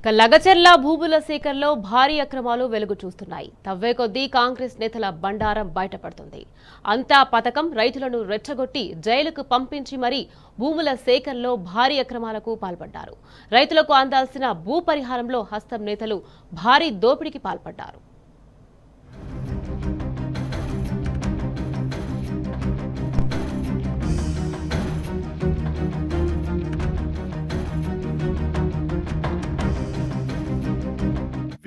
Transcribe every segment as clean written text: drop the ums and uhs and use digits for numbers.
లగచర్ల భూముల సేకరణలో భారీ అక్రమాలు వెలుగు చూస్తున్నాయి. తవ్వే కొద్దీ కాంగ్రెస్ నేతల బండారం బయటపడుతుంది. అంతా పథకం రైతులను రెచ్చగొట్టి జైలుకు పంపించి మరీ భూముల సేకరణలో భారీ అక్రమాలకు పాల్పడ్డారు. రైతులకు అందాల్సిన భూ పరిహారంలో హస్తం నేతలు భారీ దోపిడీకి పాల్పడ్డారు.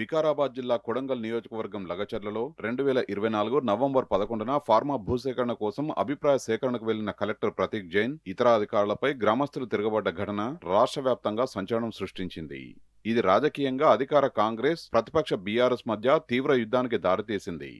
వికారాబాద్ జిల్లా కొడంగల్ నియోజకవర్గం లగచర్లలో 2024 నవంబర్ 11న ఫార్మా భూసేకరణ కోసం అభిప్రాయ సేకరణకు వెళ్లిన కలెక్టర్ ప్రతీక్ జైన్ ఇతర అధికారులపై గ్రామస్తులు తిరగబడ్డ ఘటన రాష్ట్ర వ్యాప్తంగా సంచలనం సృష్టించింది. ఇది రాజకీయంగా అధికార కాంగ్రెస్ ప్రతిపక్ష బీఆర్ఎస్ మధ్య తీవ్ర యుద్ధానికి దారితీసింది.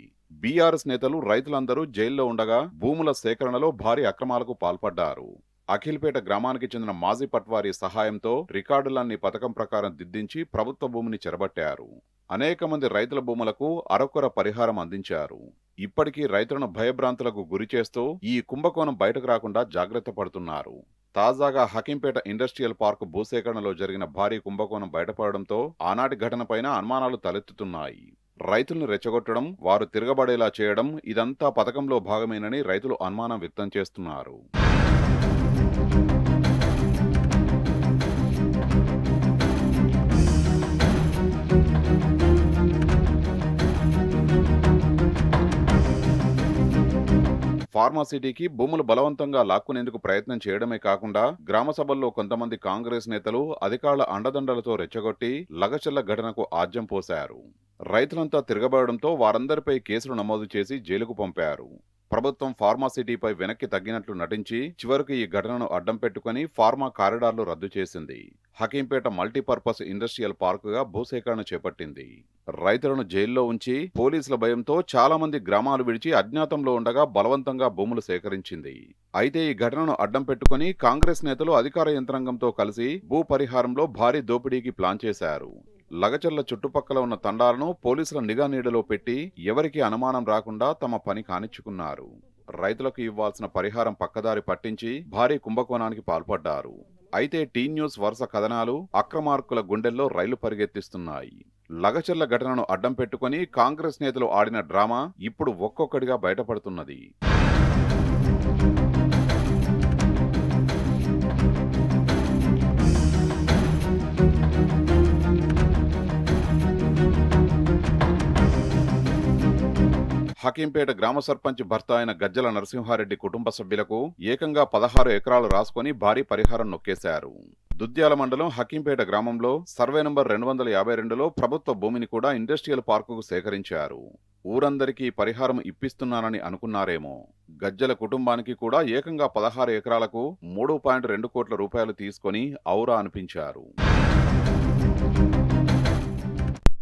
బీఆర్ఎస్ నేతలు రైతులందరూ జైల్లో ఉండగా భూముల సేకరణలో భారీ అక్రమాలకు పాల్పడ్డారు. అఖిల్పేట గ్రామానికి చెందిన మాజీ పట్వారీ సహాయంతో రికార్డులన్నీ పథకం ప్రకారం దిద్దించి ప్రభుత్వ భూమిని చెరబట్టారు. అనేక మంది రైతుల భూములకు అరకొర పరిహారం అందించారు. ఇప్పటికీ రైతులను భయభ్రాంతులకు గురిచేస్తూ ఈ కుంభకోణం బయటకు రాకుండా జాగ్రత్త పడుతున్నారు. తాజాగా హకీంపేట ఇండస్ట్రియల్ పార్క్ భూసేకరణలో జరిగిన భారీ కుంభకోణం బయటపడడంతో ఆనాటి ఘటనపైన అనుమానాలు తలెత్తుతున్నాయి. రైతులను రెచ్చగొట్టడం, వారు తిరగబడేలా చేయడం ఇదంతా పథకంలో భాగమేనని రైతులు అనుమానం వ్యక్తం చేస్తున్నారు. ఫార్మాసిటీకి భూములు బలవంతంగా లాక్కునేందుకు ప్రయత్నం చేయడమే కాకుండా గ్రామ సభల్లో కొంతమంది కాంగ్రెస్ నేతలు అధికారుల అండదండలతో రెచ్చగొట్టి లగచర్ల ఘటనకు ఆజ్యం పోశారు. రైతులంతా తిరగబడడంతో వారందరిపై కేసులు నమోదు చేసి జైలుకు పంపారు. ప్రభుత్వం ఫార్మాసిటీపై వెనక్కి తగ్గినట్లు నటించి చివరకు ఈ ఘటనను అడ్డం పెట్టుకుని ఫార్మా కారిడార్లు రద్దు చేసింది. హకీంపేట మల్టీపర్పస్ ఇండస్ట్రియల్ పార్కుగా భూసేకరణ చేపట్టింది. రైతులను జైల్లో ఉంచి పోలీసుల భయంతో చాలా మంది గ్రామాలు విడిచి అజ్ఞాతంలో ఉండగా బలవంతంగా భూములు సేకరించింది. అయితే ఈ ఘటనను అడ్డం పెట్టుకుని కాంగ్రెస్ నేతలు అధికార యంత్రాంగంతో కలిసి భూ పరిహారంలో భారీ దోపిడీకి ప్లాన్ చేశారు. లగచర్ల చుట్టుపక్కల ఉన్న తండాలను పోలీసుల నిఘా నీడలో పెట్టి ఎవరికీ అనుమానం రాకుండా తమ పని కానిచ్చుకున్నారు. రైతులకు ఇవ్వాల్సిన పరిహారం పక్కదారి పట్టించి భారీ కుంభకోణానికి పాల్పడ్డారు. అయితే టీ న్యూస్ వరుస కథనాలు అక్రమార్కుల గుండెల్లో రైలు పరిగెత్తిస్తున్నాయి. లగచర్ల ఘటనను అడ్డం పెట్టుకుని కాంగ్రెస్ నేతలు ఆడిన డ్రామా ఇప్పుడు ఒక్కొక్కటిగా బయటపడుతున్నది. హకీంపేట గ్రామ సర్పంచ్ భర్త అయిన గజ్జల నరసింహారెడ్డి కుటుంబ సభ్యులకు ఏకంగా 16 ఎకరాలు రాసుకొని భారీ పరిహారం నొక్కేశారు. దుద్యాల మండలం హకీంపేట గ్రామంలో సర్వే నంబర్ 252లో ప్రభుత్వ భూమిని కూడా ఇండస్ట్రియల్ పార్కుకు సేకరించారు. ఊరందరికీ పరిహారం ఇప్పిస్తున్నానని అనుకున్నారేమో. గజ్జల కుటుంబానికి కూడా ఏకంగా 16 ఎకరాలకు 3.2 కోట్ల రూపాయలు తీసుకొని ఔరా అనిపించారు.